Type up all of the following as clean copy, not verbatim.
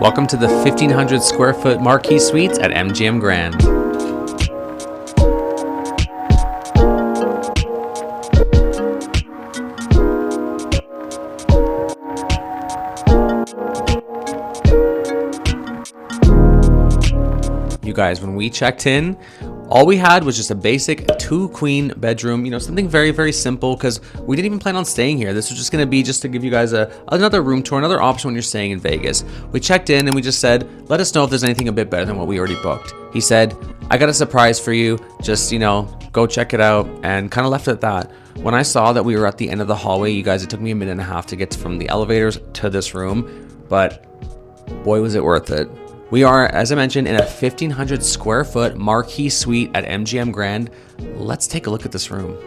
Welcome to the 1,500 square foot Marquee Suites at MGM Grand. You guys, when we checked in, all we had was just a basic 2-queen bedroom, something very, very simple because we didn't even plan on staying here. This was just going to be just to give you guys another room tour, another option when you're staying in Vegas. We checked in and we just said, let us know if there's anything a bit better than what we already booked. He said, I got a surprise for you. Just, go check it out, and kind of left it at that. When I saw that we were at the end of the hallway, you guys, it took me a minute and a half to get from the elevators to this room, but boy, was it worth it. We are, as I mentioned, in a 1,500 square foot Marquee Suite at MGM Grand. Let's take a look at this room.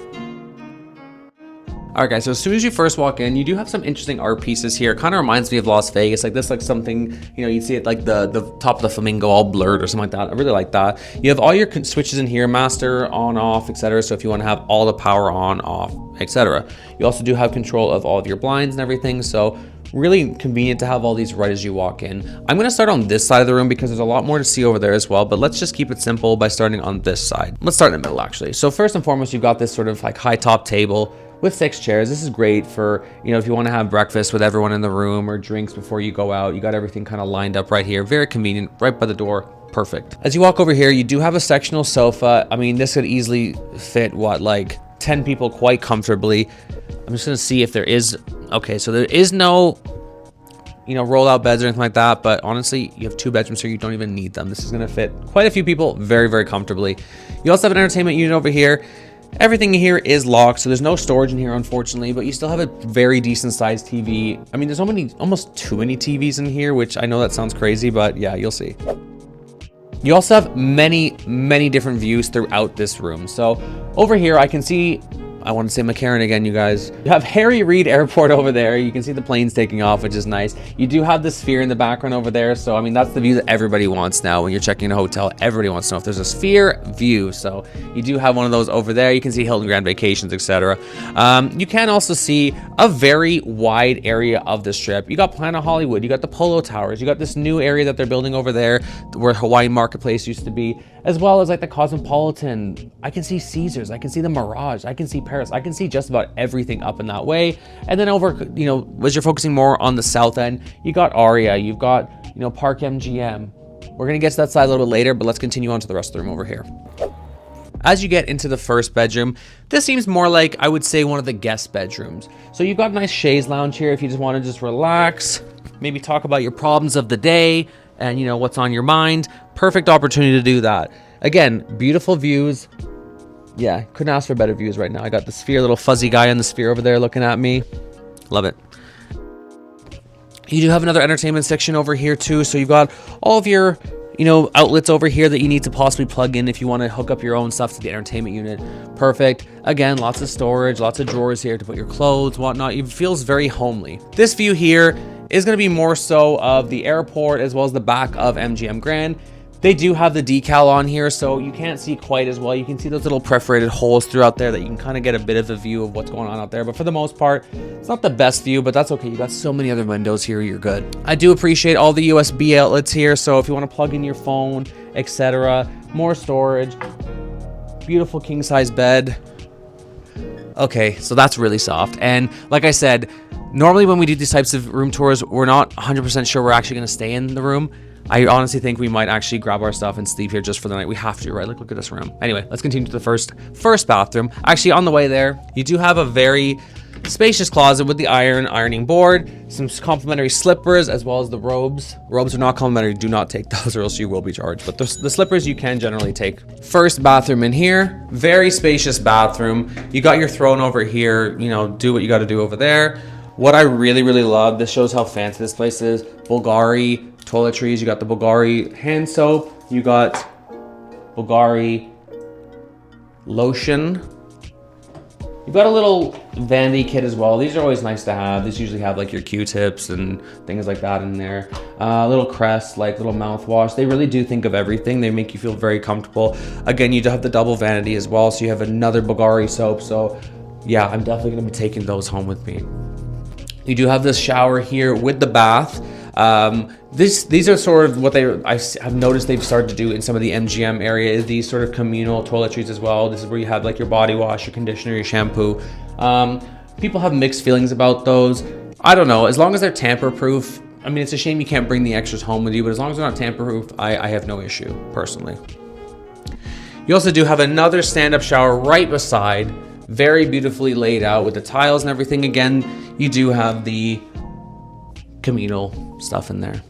All right, guys, so as soon as you first walk in, you do have some interesting art pieces here. It kind of reminds me of Las Vegas, like this, like something, you'd see it like the top of the Flamingo all blurred or something like that. I really like that. You have all your switches in here, master, on, off, etc. So if you want to have all the power on, off, etc. You also do have control of all of your blinds and everything. So really convenient to have all these right as you walk in. I'm going to start on this side of the room because there's a lot more to see over there as well, but let's just keep it simple by starting on this side. Let's start in the middle, actually. So first and foremost, you've got this sort of like high top table with 6 chairs. This is great for, if you want to have breakfast with everyone in the room or drinks before you go out. You got everything kind of lined up right here. Very convenient, right by the door. Perfect. As you walk over here, you do have a sectional sofa. I mean, this could easily fit like 10 people quite comfortably. I'm just going to see if there is. Okay, so there is no, roll out beds or anything like that. But honestly, you have 2 bedrooms here. You don't even need them. This is going to fit quite a few people very, very comfortably. You also have an entertainment unit over here. Everything here is locked, so there's no storage in here, unfortunately, but you still have a very decent sized TV. I mean, there's almost too many TVs in here, which I know that sounds crazy, but yeah, you'll see. You also have many, many different views throughout this room. So over here, I can see, I want to say McCarran again, you guys. You have Harry Reid Airport over there. You can see the planes taking off, which is nice. You do have the sphere in the background over there. So, I mean, that's the view that everybody wants now when you're checking in a hotel. Everybody wants to know if there's a sphere view. So you do have one of those over there. You can see Hilton Grand Vacations, etc. You can also see a very wide area of the strip. You got Planet Hollywood. You got the Polo Towers. You got this new area that they're building over there where Hawaii Marketplace used to be, as well as like the Cosmopolitan. I can see Caesars. I can see the Mirage. I can see Paris. I can see just about everything up in that way. And then over, as you're focusing more on the south end, you got ARIA, you've got, Park MGM. We're going to get to that side a little bit later, but let's continue on to the rest of the room over here. As you get into the first bedroom, this seems more like, I would say, one of the guest bedrooms. So you've got a nice chaise lounge here if you just want to just relax, maybe talk about your problems of the day and, what's on your mind. Perfect opportunity to do that. Again, beautiful views. Yeah, couldn't ask for better views right now. I got the sphere, little fuzzy guy on the sphere over there looking at me. Love it. You do have another entertainment section over here too. So you've got all of your, outlets over here that you need to possibly plug in if you want to hook up your own stuff to the entertainment unit. Perfect. Again, lots of storage, lots of drawers here to put your clothes, whatnot. It feels very homely. This view here is going to be more so of the airport as well as the back of MGM Grand. They do have the decal on here, so you can't see quite as well. You can see those little perforated holes throughout there that you can kind of get a bit of a view of what's going on out there. But for the most part, it's not the best view, but that's okay. You got so many other windows here, you're good. I do appreciate all the USB outlets here, so if you want to plug in your phone, etc. More storage. Beautiful king size bed. Okay, so that's really soft. And like I said, normally when we do these types of room tours, we're not 100% sure we're actually going to stay in the room. I honestly think we might actually grab our stuff and sleep here just for the night. We have to, right? Look at this room. Anyway, let's continue to the first bathroom. Actually, on the way there, you do have a very spacious closet with the ironing board, some complimentary slippers, as well as the robes. Robes are not complimentary. Do not take those or else you will be charged. But the slippers you can generally take. First bathroom in here. Very spacious bathroom. You got your throne over here. Do what you got to do over there. What I really, really love, this shows how fancy this place is. Bulgari toiletries, you got the Bulgari hand soap, you got Bulgari lotion. You've got a little vanity kit as well. These are always nice to have. These usually have like your Q-tips and things like that in there. Little crest, like little mouthwash. They really do think of everything. They make you feel very comfortable. Again, you do have the double vanity as well, so you have another Bulgari soap. So yeah, I'm definitely gonna be taking those home with me. You do have this shower here with the bath. These are sort of what I've noticed they've started to do in some of the MGM area, is these sort of communal toiletries as well. This is where you have like your body wash, your conditioner, your shampoo. People have mixed feelings about those. I don't know, as long as they're tamper proof. I mean, it's a shame you can't bring the extras home with you, but as long as they're not tamper proof, I have no issue personally. You also do have another stand-up shower right beside, very beautifully laid out with the tiles and everything. Again, you do have the communal stuff in there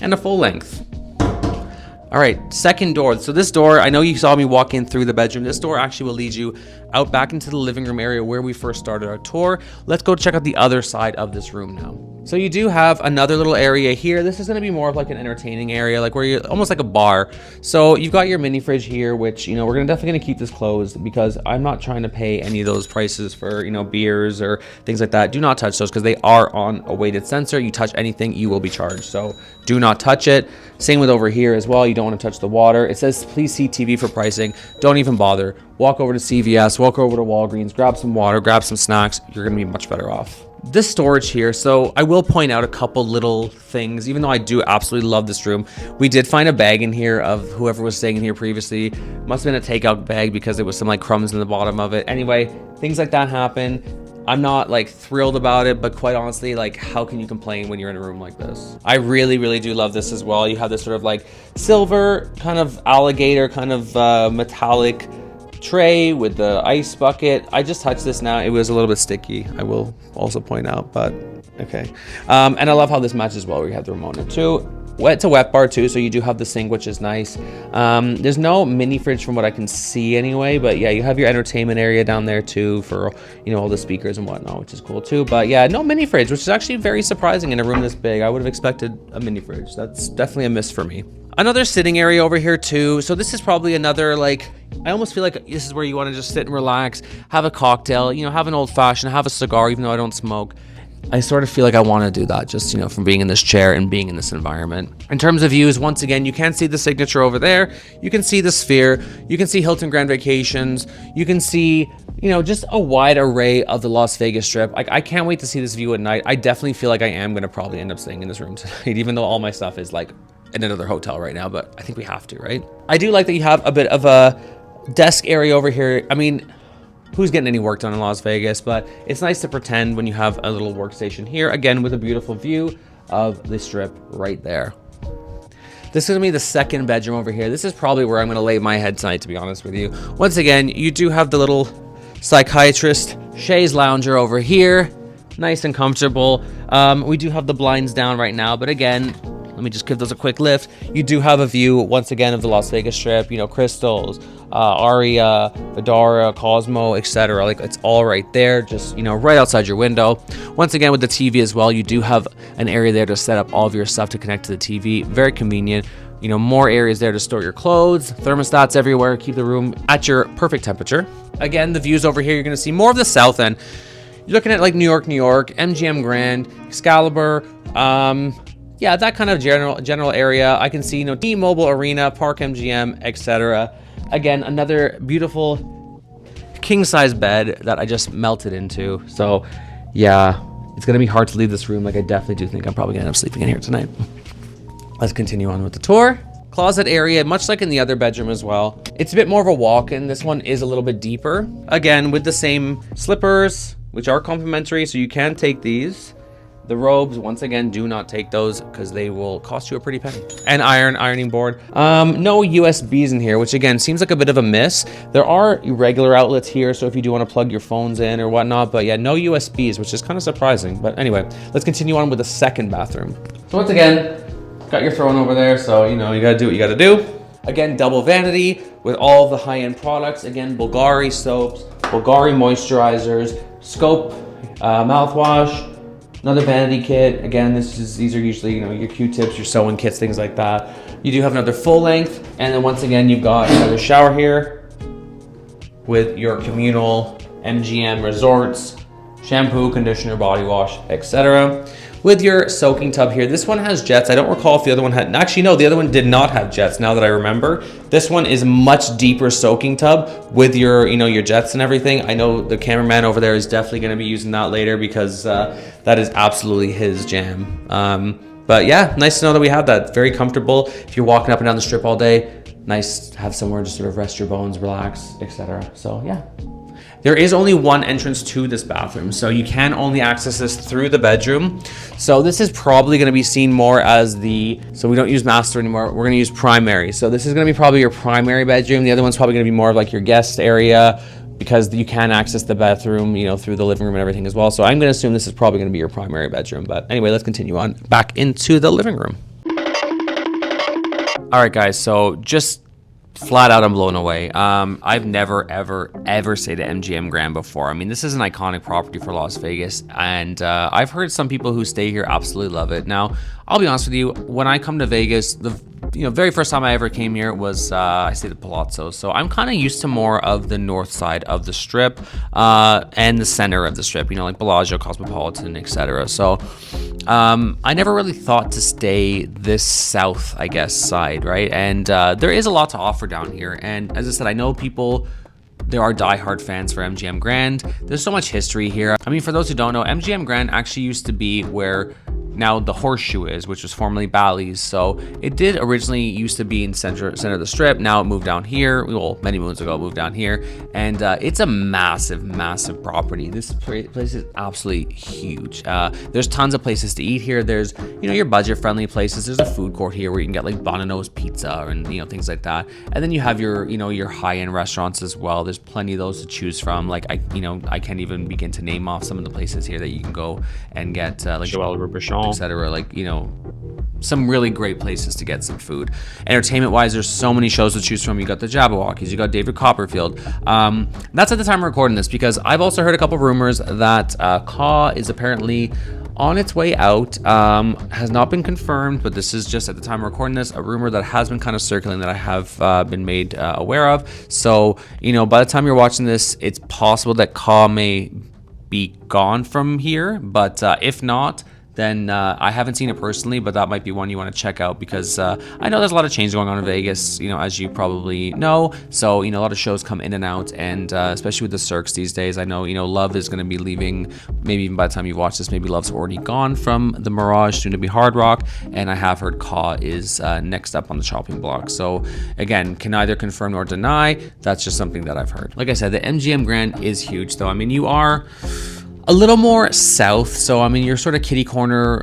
and a full length. All right, second door. So this door, I know you saw me walk in through the bedroom. This door actually will lead you out back into the living room area where we first started our tour. Let's go check out the other side of this room now. So you do have another little area here. This is going to be more of like an entertaining area, like where you're almost like a bar. So you've got your mini fridge here, which, you know, we're definitely going to keep this closed because I'm not trying to pay any of those prices for, you know, beers or things like that. Do not touch those because they are on a weighted sensor. You touch anything, you will be charged. So do not touch it. Same with over here as well. You don't want to touch the water. It says, please see TV for pricing. Don't even bother. Walk over to CVS, walk over to Walgreens, grab some water, grab some snacks. You're going to be much better off. This storage here, so I will point out a couple little things, even though I do absolutely love this room. We did find a bag in here of whoever was staying in here previously. Must have been a takeout bag because there was some like crumbs in the bottom of it. Anyway, things like that happen. I'm not like thrilled about it, but quite honestly, like, how can you complain when you're in a room like this? I really, really do love this as well. You have this sort of like silver kind of alligator kind of metallic tray with the ice bucket. I just touched this now. It was a little bit sticky, I will also point out, but okay. And I love how this matches well where you have the remote in it too. Wet to wet bar too, so you do have the sink, which is nice. There's no mini fridge from what I can see anyway, but yeah, you have your entertainment area down there too for, you know, all the speakers and whatnot, which is cool too. But yeah, no mini fridge, which is actually very surprising in a room this big. I would have expected a mini fridge. That's definitely a miss for me. Another sitting area over here too. So this is probably another, like, I almost feel like this is where you want to just sit and relax, have a cocktail, you know, have an old fashioned, have a cigar, even though I don't smoke. I sort of feel like I want to do that just, you know, from being in this chair and being in this environment. In terms of views, once again, you can see the signature over there. You can see the Sphere. You can see Hilton Grand Vacations. You can see, you know, just a wide array of the Las Vegas Strip. I can't wait to see this view at night. I definitely feel like I am going to probably end up staying in this room tonight, even though all my stuff is like in another hotel right now, but I think we have to, right? I do like that you have a bit of a desk area over here. I mean, who's getting any work done in Las Vegas? But it's nice to pretend when you have a little workstation here, again, with a beautiful view of the Strip right there. This is gonna be the second bedroom over here. This is probably where I'm gonna lay my head tonight, to be honest with you. Once again, you do have the little psychiatrist chaise lounger over here. Nice and comfortable. We do have the blinds down right now, but again, let me just give those a quick lift. You do have a view, once again, of the Las Vegas Strip, you know, Crystals, ARIA, Vdara, Cosmo, etc. Like, it's all right there, just, you know, right outside your window. Once again, with the TV as well, you do have an area there to set up all of your stuff to connect to the TV. Very convenient. You know, more areas there to store your clothes, thermostats everywhere, keep the room at your perfect temperature. Again, the views over here, you're going to see more of the south end. You're looking at like New York, MGM Grand, Excalibur, yeah, that kind of general area. I can see, you know, T-Mobile Arena, Park MGM, etc. Again, another beautiful king-size bed that I just melted into. So, yeah, it's gonna be hard to leave this room. Like, I definitely do think I'm probably gonna end up sleeping in here tonight. Let's continue on with the tour. Closet area, much like in the other bedroom as well. It's a bit more of a walk-in. This one is a little bit deeper. Again, with the same slippers, which are complimentary, so you can take these. The robes, once again, do not take those because they will cost you a pretty penny. And ironing board. No USBs in here, which again, seems like a bit of a miss. There are regular outlets here, so if you do want to plug your phones in or whatnot, but yeah, no USBs, which is kind of surprising. But anyway, let's continue on with the second bathroom. So once again, got your throne over there, so you know, you gotta do what you gotta do. Again, double vanity with all of the high-end products. Again, Bulgari soaps, Bulgari moisturizers, Scope mouthwash, another vanity kit. Again, these are usually, you know, your Q-tips, your sewing kits, things like that. You do have another full length, and then once again, you've got another shower here with your communal MGM resorts, shampoo, conditioner, body wash, etc. with your soaking tub here. This one has jets. I don't recall if the other one had, actually no, the other one did not have jets, now that I remember. This one is much deeper soaking tub with your, you know, your jets and everything. I know the cameraman over there is definitely going to be using that later because that is absolutely his jam. But yeah, nice to know that we have that. Very comfortable if you're walking up and down the strip all day. Nice to have somewhere to sort of rest your bones, relax, etc. So yeah. There is only one entrance to this bathroom, so you can only access this through the bedroom. So this is probably going to be seen more as the, so we don't use master anymore, we're going to use primary. So this is going to be probably your primary bedroom. The other one's probably going to be more of like your guest area, because you can access the bathroom, you know, through the living room and everything as well. So I'm going to assume this is probably going to be your primary bedroom. But anyway, let's continue on back into the living room. All right, guys, so just flat out, I'm blown away. I've never, ever stayed at MGM Grand before. I mean, this is an iconic property for Las Vegas, and I've heard some people who stay here absolutely love it. Now, I'll be honest with you, when I come to Vegas, the very first time I ever came here was I stayed at Palazzo, so I'm kind of used to more of the north side of the strip and the center of the strip, you know, like Bellagio, Cosmopolitan, etc. So I never really thought to stay this south, I guess, side, right? And there is a lot to offer down here, and as I said, I know people, there are diehard fans for MGM Grand. There's so much history here. I mean, for those who don't know, MGM Grand actually used to be where now the Horseshoe is, which was formerly Bally's. So it did originally used to be in center of the strip. Now it moved down here. Well, many moons ago it moved down here, and it's a massive property. This place is absolutely huge. There's tons of places to eat here. There's, you know, your budget friendly places. There's a food court here where you can get like Bonano's pizza and, you know, things like that. And then you have your, you know, your high end restaurants as well. There's plenty of those to choose from. Like I can't even begin to name off some of the places here that you can go and get like Joël Robuchon, etc. Like, you know, some really great places to get some food. Entertainment wise, there's so many shows to choose from. You got the Jabberwockies, you got David Copperfield. That's at the time of recording this, because I've also heard a couple rumors that Caw is apparently on its way out. Has not been confirmed, but this is just at the time of recording this, a rumor that has been kind of circling that I have been made aware of. So, you know, by the time you're watching this, it's possible that Caw may be gone from here, but if not, then I haven't seen it personally, but that might be one you want to check out, because I know there's a lot of change going on in Vegas, you know, as you probably know. So, you know, a lot of shows come in and out, and especially with the Cirques these days, I know, you know, Love is going to be leaving, maybe even by the time you watch this, maybe Love's already gone from the Mirage, soon to be Hard Rock, and I have heard Caw is next up on the chopping block. So, again, can neither confirm nor deny. That's just something that I've heard. Like I said, the MGM Grand is huge, though. I mean, you are a little more south, so I mean, you're sort of kitty corner.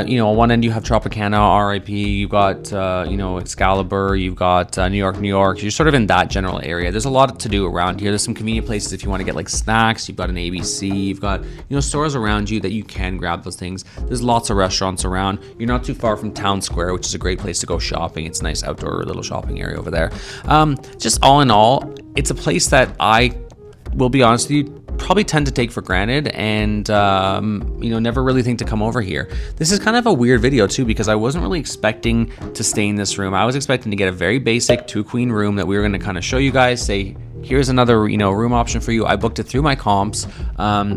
You know, on one end you have Tropicana, RIP. You've got you know, Excalibur. You've got New York. You're sort of in that general area. There's a lot to do around here. There's some convenient places if you want to get like snacks. You've got an ABC. You've got, you know, stores around you that you can grab those things. There's lots of restaurants around. You're not too far from Town Square, which is a great place to go shopping. It's a nice outdoor little shopping area over there. Just all in all, it's a place that I will be honest with you, probably tend to take for granted, and you know, never really think to come over here. This is kind of a weird video too, because I wasn't really expecting to stay in this room. I was expecting to get a very basic 2-queen room that we were going to kind of show you guys, say, here's another, you know, room option for you. I booked it through my comps.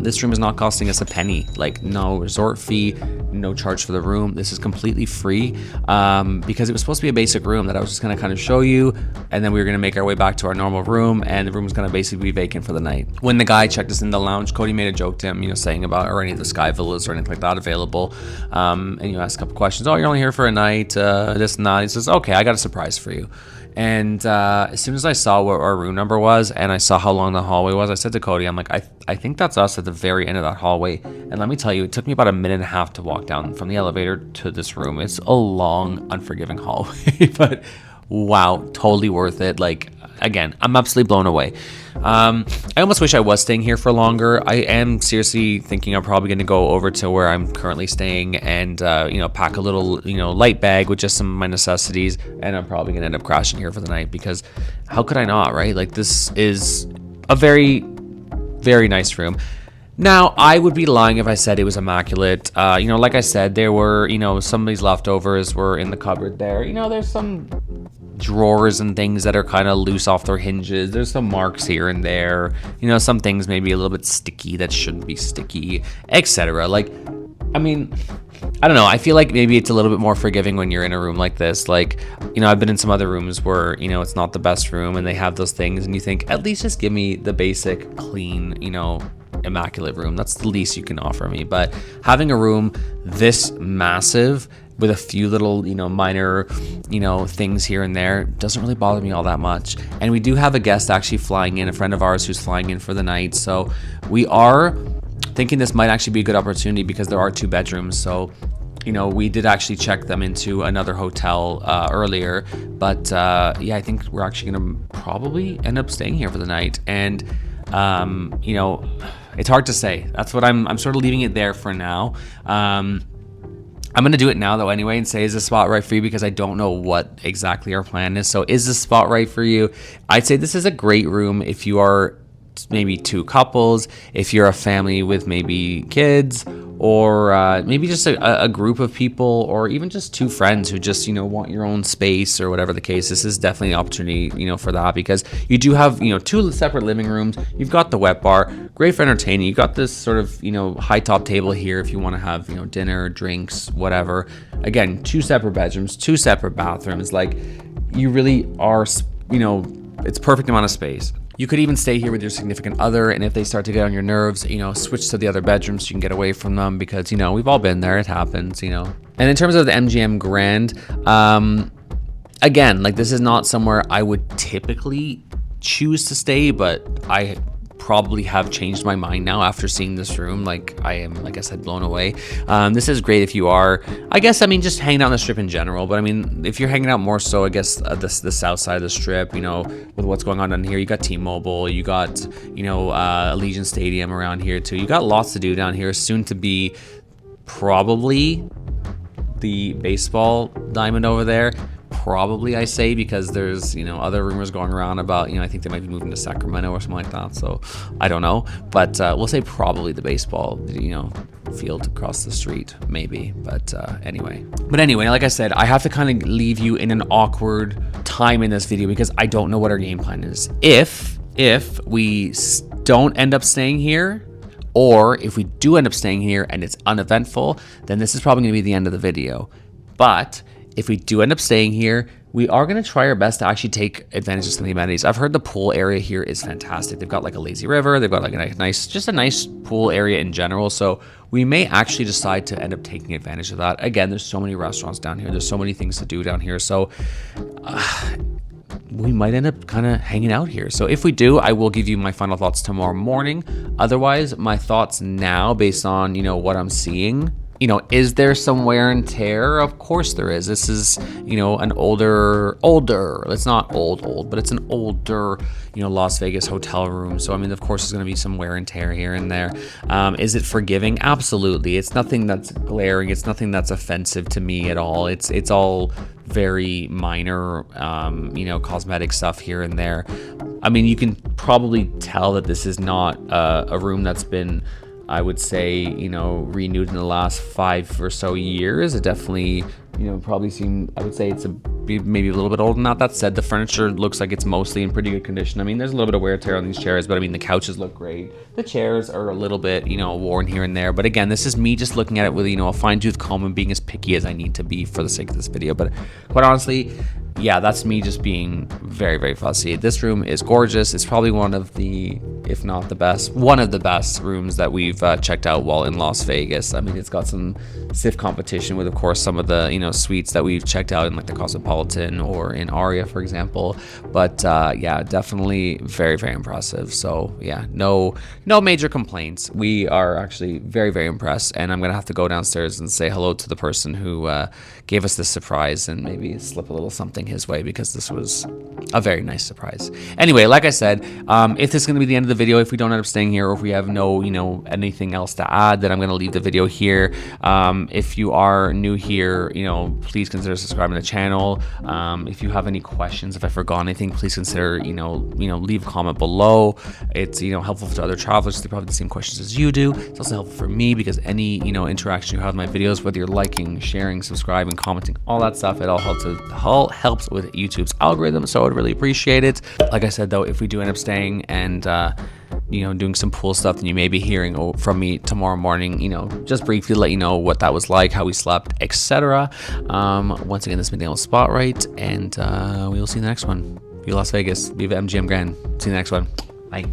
This room is not costing us a penny, like no resort fee, no charge for the room. This is completely free, because it was supposed to be a basic room that I was just gonna kind of show you, and then we were gonna make our way back to our normal room, and the room was gonna basically be vacant for the night. When the guy checked us in the lounge, Cody made a joke to him, you know, saying about, are any of the Sky Villas or anything like that available? And you ask a couple questions. Oh, you're only here for a night, this and that. He says, okay, I got a surprise for you. And as soon as I saw what our room number was, and I saw how long the hallway was, I said to Cody, I'm like, I think that's us at the very end of that hallway. And let me tell you, it took me about a minute and a half to walk down from the elevator to this room. It's a long, unforgiving hallway, but wow, totally worth it. Like, again, I'm absolutely blown away. I almost wish I was staying here for longer. I am seriously thinking I'm probably going to go over to where I'm currently staying and, you know, pack a little, you know, light bag with just some of my necessities. And I'm probably going to end up crashing here for the night, because how could I not, right? Like, this is a very, very nice room. Now, I would be lying if I said it was immaculate. You know, like I said, there were, you know, some of these leftovers were in the cupboard there. You know, there's some drawers and things that are kind of loose off their hinges. There's some marks here and there. You know, some things maybe a little bit sticky that shouldn't be sticky, etc. Like, I mean, I don't know. I feel like maybe it's a little bit more forgiving when you're in a room like this. Like, you know, I've been in some other rooms where, you know, it's not the best room and they have those things and you think, at least just give me the basic, clean, you know, immaculate room. That's the least you can offer me. But having a room this massive with a few little, you know, minor, you know, things here and there doesn't really bother me all that much. And we do have a guest actually flying in, a friend of ours who's flying in for the night. So we are thinking this might actually be a good opportunity because there are 2 bedrooms. So, you know, we did actually check them into another hotel earlier, but yeah, I think we're actually gonna probably end up staying here for the night. And you know, it's hard to say. That's what I'm sort of leaving it there for now. I'm gonna do it now though anyway and say, is this spot right for you? Because I don't know what exactly our plan is. So is this spot right for you? I'd say this is a great room if you are maybe 2 couples, if you're a family with maybe kids, or maybe just a group of people, or even just 2 friends who just, you know, want your own space or whatever the case. This is definitely an opportunity, you know, for that, because you do have, you know, 2 separate living rooms. You've got the wet bar, great for entertaining. You've got this sort of, you know, high top table here if you want to have, you know, dinner, drinks, whatever. Again, 2 separate bedrooms, 2 separate bathrooms. Like, you really are, you know, it's perfect amount of space. You could even stay here with your significant other, and if they start to get on your nerves, you know, switch to the other bedroom so you can get away from them, because, you know, we've all been there, it happens, you know. And in terms of the MGM Grand, again, like, this is not somewhere I would typically choose to stay, but I probably have changed my mind now after seeing this room. Like, I am, like I said, blown away. This is great if you are, I guess, I mean, just hanging out on the strip in general. But I mean, if you're hanging out more so, I guess, the south side of the strip, you know, with what's going on down here, you got T-Mobile, you got, you know, Allegiant Stadium around here too. You got lots to do down here. Soon to be probably the baseball diamond over there. Probably, I say, because there's, you know, other rumors going around about, you know, I think they might be moving to Sacramento or something like that. So I don't know, but we'll say probably the baseball, you know, field across the street, maybe. But anyway, like I said, I have to kind of leave you in an awkward time in this video because I don't know what our game plan is. If we don't end up staying here, or if we do end up staying here and it's uneventful, then this is probably going to be the end of the video. But if we do end up staying here, we are going to try our best to actually take advantage of some of the amenities. I've heard the pool area here is fantastic. They've got like a lazy river. They've got like a nice pool area in general. So we may actually decide to end up taking advantage of that. Again, there's so many restaurants down here. There's so many things to do down here. So we might end up kind of hanging out here. So if we do, I will give you my final thoughts tomorrow morning. Otherwise, my thoughts now based on, you know, what I'm seeing. You know, is there some wear and tear? Of course there is. This is, you know, an older, it's not old, but it's an older, you know, Las Vegas hotel room. So, I mean, of course, there's going to be some wear and tear here and there. Is it forgiving? Absolutely. It's nothing that's glaring. It's nothing that's offensive to me at all. It's all very minor, you know, cosmetic stuff here and there. I mean, you can probably tell that this is not a room that's been, I would say, you know, renewed in the last 5 or so years. It definitely, you know, probably seemed, I would say it's maybe a little bit older than that. That said, the furniture looks like it's mostly in pretty good condition. I mean, there's a little bit of wear and tear on these chairs, but I mean, the couches look great. The chairs are a little bit, you know, worn here and there. But again, this is me just looking at it with, you know, a fine-tooth comb and being as picky as I need to be for the sake of this video. But quite honestly, yeah, that's me just being very, very fussy. This room is gorgeous. It's probably one of the, if not the best, one of the best rooms that we've checked out while in Las Vegas. I mean, it's got some stiff competition with, of course, some of the, you know, suites that we've checked out in like the Cosmopolitan or in ARIA, for example. But yeah, definitely very, very impressive. So yeah, no major complaints. We are actually very, very impressed. And I'm going to have to go downstairs and say hello to the person who gave us this surprise and maybe slip a little something his way, because this was a very nice surprise. Anyway, like I said, if this is going to be the end of the video, if we don't end up staying here, or if we have no, you know, anything else to add, then I'm going to leave the video here. If you are new here, you know, please consider subscribing to the channel. If you have any questions, if I forgot anything, please consider, you know, leave a comment below. It's, you know, helpful to other travelers. They probably have the same questions as you do. It's also helpful for me because any, you know, interaction you have with my videos, whether you're liking, sharing, subscribing, commenting, all that stuff, it all helps with YouTube's algorithm. So I would really appreciate it. Like I said, though, if we do end up staying and doing some pool stuff, then you may be hearing from me tomorrow morning, just briefly let you know what that was like, how we slept, etc. Once again, this has been Daniel Spotlight, and we will see you in the next one. Viva Las Vegas, Viva MGM Grand. See you in the next one. Bye.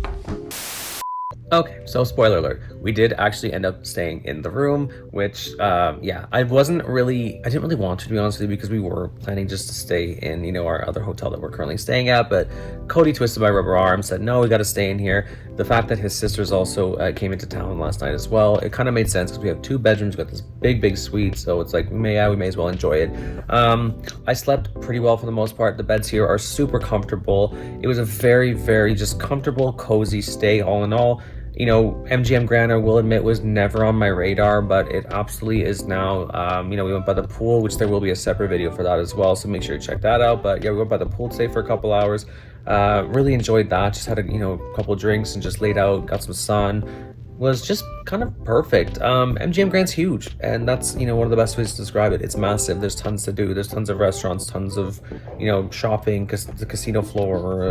Okay, so spoiler alert, we did actually end up staying in the room, which, yeah, I didn't really want to be honest with you, because we were planning just to stay in, our other hotel that we're currently staying at, but Cody twisted my rubber arm, said, no, we got to stay in here. The fact that his sisters also came into town last night as well, it kind of made sense, because we have 2 bedrooms, we got this big suite, so it's like, we may as well enjoy it. I slept pretty well for the most part. The beds here are super comfortable. It was a very just comfortable, cozy stay all in all. MGM Grand, I will admit, was never on my radar, but it absolutely is now. We went by the pool, which there will be a separate video for that as well, so make sure to check that out. But yeah, we went by the pool today for a couple hours. Really enjoyed that. Just had a couple drinks and just laid out, got some sun. Was just kind of perfect. MGM Grand's huge, and that's one of the best ways to describe it. It's massive. There's tons to do. There's tons of restaurants, tons of shopping, the casino floor,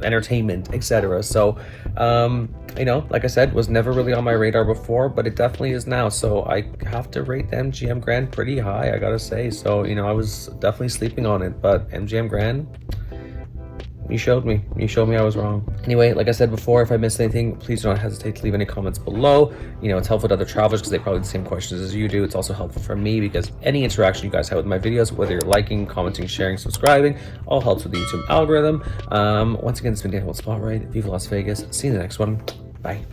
entertainment, etc. So like I said, was never really on my radar before, but it definitely is now. So I have to rate the MGM Grand pretty high, I gotta say. So I was definitely sleeping on it, but MGM Grand, you showed me I was wrong. Anyway, like I said before, if I missed anything, please do not hesitate to leave any comments below. It's helpful to other travelers because they probably have the same questions as you do. It's also helpful for me because any interaction you guys have with my videos, whether you're liking, commenting, sharing, subscribing, all helps with the YouTube algorithm. Once again, it's been Daniel Spotlight. Viva Las Vegas. See you in the next one. Bye.